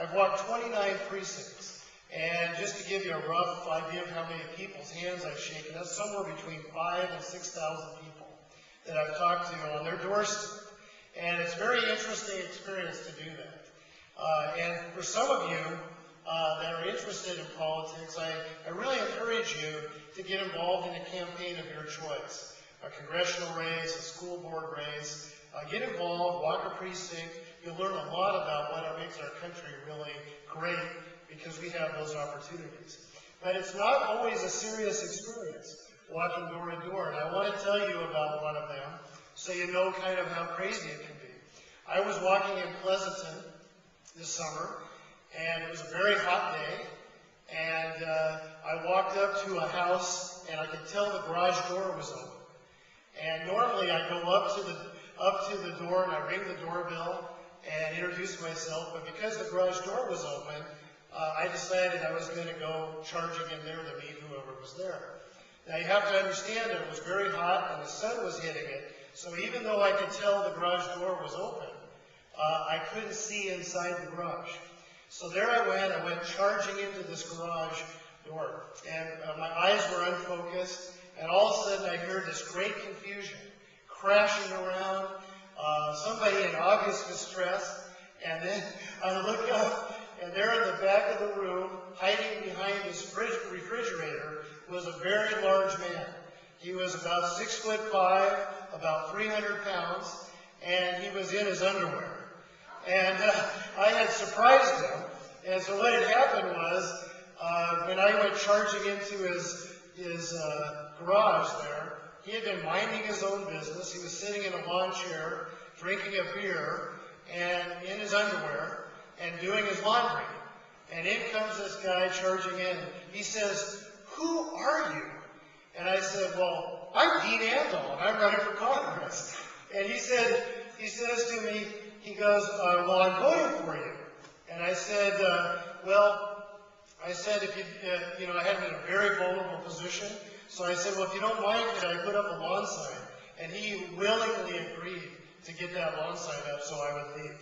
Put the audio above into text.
I've walked 29 precincts, and just to give you a rough idea of how many people's hands I've shaken, that's somewhere between 5,000 and 6,000 people that I've talked to on their doorstep. And it's a very interesting experience to do that. And for some of you that are interested in politics, I really encourage you to get involved in a campaign of your choice. A congressional race, a school board race. Get involved, walk a precinct. You'll learn a lot about what makes our country really great because we have those opportunities. But it's not always a serious experience, walking door to door. And I want to tell you about one of them so you know kind of how crazy it can be. I was walking in Pleasanton this summer, and it was a very hot day, and I walked up to a house, and I could tell the garage door was open. And normally I go up to the door and I ring the doorbell and introduce myself, but because the garage door was open, I decided I was going to go charging in there to meet whoever was there. Now you have to understand that it was very hot and the sun was hitting it, so even though I could tell the garage door was open, I couldn't see inside the garage. So there I went charging into this garage door, and my eyes were unfocused, and all of a sudden I heard this great confusion, crashing around, somebody in obvious distress, and then I look up, and there in the back of the room, hiding behind this refrigerator, was a very large man. He was about 6'5", about 300 pounds, and he was in his underwear. And I had surprised him, and so what had happened was, when I went charging into his garage there, he had been minding his own business. He was sitting in a lawn chair, drinking a beer, and in his underwear, and doing his laundry. And in comes this guy charging in. He says, "Who are you?" And I said, "Well, I'm Dean Andal, and I'm running for Congress." And he says to me, he goes, "Well, I'm voting for you." And I said, if you, I had him in a very vulnerable position. So I said, "Well, if you don't mind, could I put up a lawn sign?" And he willingly agreed to get that lawn sign up so I would leave.